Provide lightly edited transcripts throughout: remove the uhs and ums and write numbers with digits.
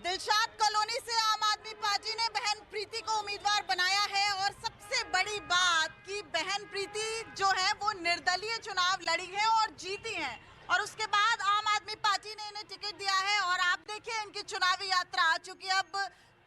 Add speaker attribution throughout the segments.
Speaker 1: Dilshad colony से आम आदमी पार्टी ने बहन प्रीति को उम्मीदवार बनाया है और सबसे बड़ी बात कि बहन प्रीति जो है वो निर्दलीय चुनाव लड़ी है और जीती है और उसके बाद आम आदमी पार्टी ने इन्हें टिकट दिया है। और आप देखिए इनकी चुनावी यात्रा, चूंकि अब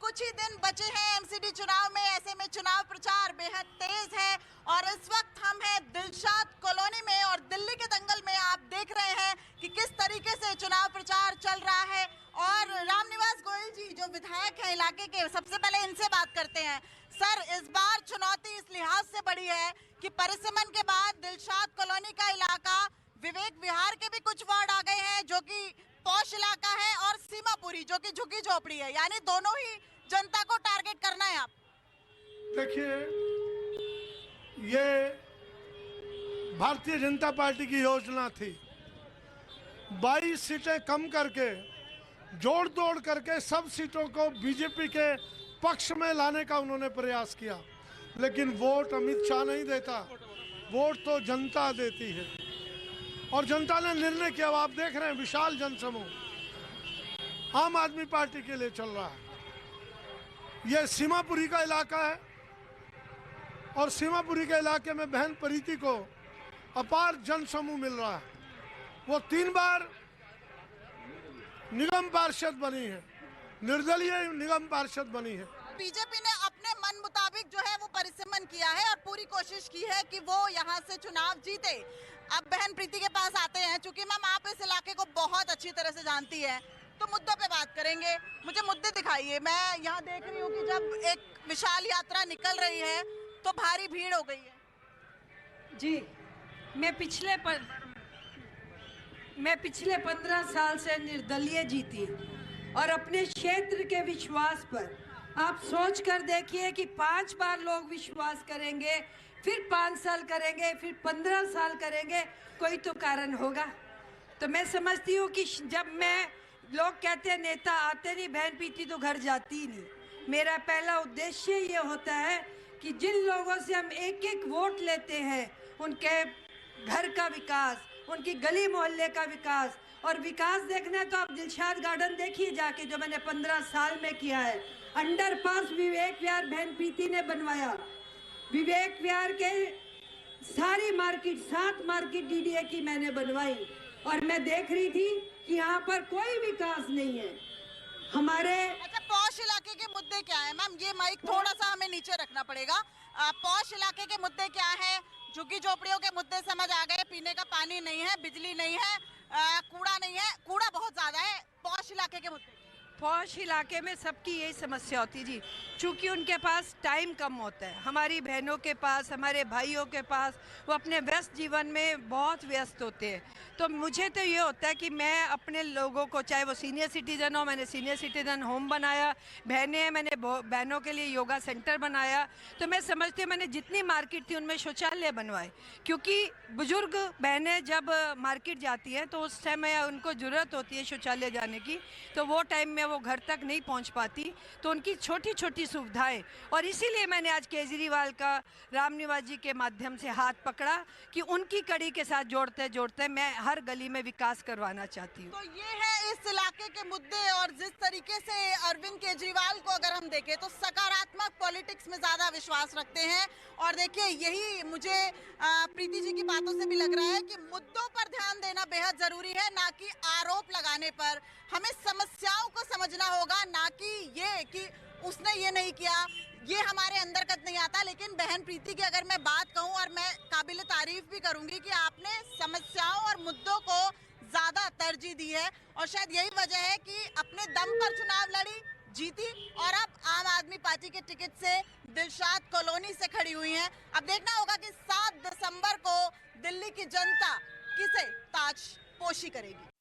Speaker 1: कुछ ही दिन बचे हैं एमसीडी चुनाव में, ऐसे में चुनाव प्रचार बेहद तेज है और इस वक्त हम हैं दिलशाद कॉलोनी में और दिल्ली के दंगल में आप देख रहे हैं कि किस तरीके से चुनाव प्रचार चल रहा है। और रामनिवास गोयल जी जो विधायक हैं इलाके के, सबसे पहले इनसे बात करते हैं। सर, इस बार चुनौती इस लिहाज से बड़ी है कि परिसीमन के बाद दिलशाद कॉलोनी का इलाका विवेक विहार के भी कुछ वार्ड आ गए हैं जो कि पॉश इलाका है और सीमापुरी जो कि झुग्गी झोपड़ी है, यानी दोनों ही जनता को टारगेट करना है। आप
Speaker 2: देखिए, ये भारतीय जनता पार्टी की योजना थी। 22 सीटें कम करके जोड़ तोड़ करके सब सीटों को बीजेपी के पक्ष में लाने का उन्होंने प्रयास किया, लेकिन वोट अमित शाह नहीं देता, वोट तो जनता देती है और जनता ने निर्णय किया। आप देख रहे हैं विशाल जनसमूह आम आदमी पार्टी के लिए चल रहा है। यह सीमापुरी का इलाका है और सीमापुरी के इलाके में बहन प्रीति को अपार जनसमूह मिल रहा है। वो 3 बार निगम पार्षद बनी है, निर्दलीय निगम पार्षद बनी है।
Speaker 1: बीजेपी ने अपने मन मुताबिक जो है वो परिसीमन किया है और पूरी कोशिश की है कि वो यहाँ से चुनाव जीते। अब बहन प्रीति के पास आते हैं, चूंकि मैम आप इस इलाके को बहुत अच्छी तरह से जानती है तो मुद्दों पे बात करेंगे। मुझे मुद्दे दिखाइए। मैं यहाँ देख रही हूँ कि जब एक विशाल यात्रा निकल रही है तो भारी भीड़ हो गई है।
Speaker 3: जी, मैं पिछले 15 साल से निर्दलीय जीती और अपने क्षेत्र के विश्वास पर आप सोच कर देखिए कि 5 बार लोग विश्वास करेंगे, फिर 5 साल करेंगे, फिर 15 साल करेंगे, कोई तो कारण होगा। तो मैं समझती हूँ कि जब लोग कहते हैं नेता आते नहीं, बहन प्रीति तो घर जाती ही नहीं। मेरा पहला उद्देश्य ये होता है कि जिन लोगों से हम एक एक वोट लेते हैं उनके घर का विकास, उनकी गली मोहल्ले का विकास, और विकास देखना है तो आप दिलशाद गार्डन देखिए जाके, जो मैंने 15 साल में किया है। अंडरपास विवेक विहार बहन प्रीति ने बनवाया। विवेक विहार के सारी मार्केट 7 मार्केट डीडीए की मैंने बनवाई और मैं देख रही थी कि यहाँ पर कोई विकास नहीं है। हमारे
Speaker 1: अच्छा, पॉश इलाके के मुद्दे क्या है मैम? ये माइक थोड़ा सा हमें नीचे रखना पड़ेगा। पॉश इलाके के मुद्दे क्या है? झुग्गी झोपड़ियों के मुद्दे समझ आ गए, पीने का पानी नहीं है, बिजली नहीं है, कूड़ा नहीं है, कूड़ा बहुत ज्यादा है। पॉश इलाके के मुद्दे,
Speaker 3: पॉश इलाके में सबकी यही समस्या होती है जी, चूँकि उनके पास टाइम कम होता है। हमारी बहनों के पास, हमारे भाइयों के पास, वो अपने व्यस्त जीवन में बहुत व्यस्त होते हैं। तो मुझे तो ये होता है कि मैं अपने लोगों को, चाहे वो सीनियर सिटीज़न हो, मैंने सीनियर सिटीज़न होम बनाया, बहनें हैं, मैंने बहनों के लिए योगा सेंटर बनाया। तो मैं समझती हूँ मैंने जितनी मार्केट थी उनमें शौचालय बनवाए, क्योंकि बुजुर्ग बहनें जब मार्केट जाती हैं तो उस समय उनको ज़रूरत होती है शौचालय जाने की, तो वो टाइम में वो घर तक नहीं पहुंच पाती। तो उनकी छोटी छोटी सुविधाएं, और इसीलिए मैंने आज केजरीवाल का रामनिवास जी के माध्यम से हाथ पकड़ा कि उनकी कड़ी के साथ जोड़ते जोड़ते मैं हर गली में विकास करवाना चाहती हूँ।
Speaker 1: तो ये है इस इलाके के मुद्दे। और जिस तरीके से अरविंद केजरीवाल को अगर हम देखें तो सकारात्मक पॉलिटिक्स में ज्यादा विश्वास रखते हैं और देखिए यही मुझे प्रीति जी की बातों से भी लग रहा है कि मुद्दों पर ध्यान देना बेहद जरूरी है, ना कि आरोप लगाने पर। हमें समस्याओं को समझना होगा, ना कि ये कि उसने ये नहीं किया, ये हमारे अंतर्गत नहीं आता। लेकिन बहन प्रीति की अगर मैं बात कहूँ, और मैं काबिल तारीफ भी करूंगी कि आपने समस्याओं और मुद्दों को ज्यादा तरजीह दी है और शायद यही वजह है कि अपने दम पर चुनाव लड़ी, जीती और अब आम आदमी पार्टी के टिकट से दिलशाद कॉलोनी से खड़ी हुई हैं। अब देखना होगा कि 7 दिसंबर को दिल्ली की जनता किसे ताज पोशी करेगी।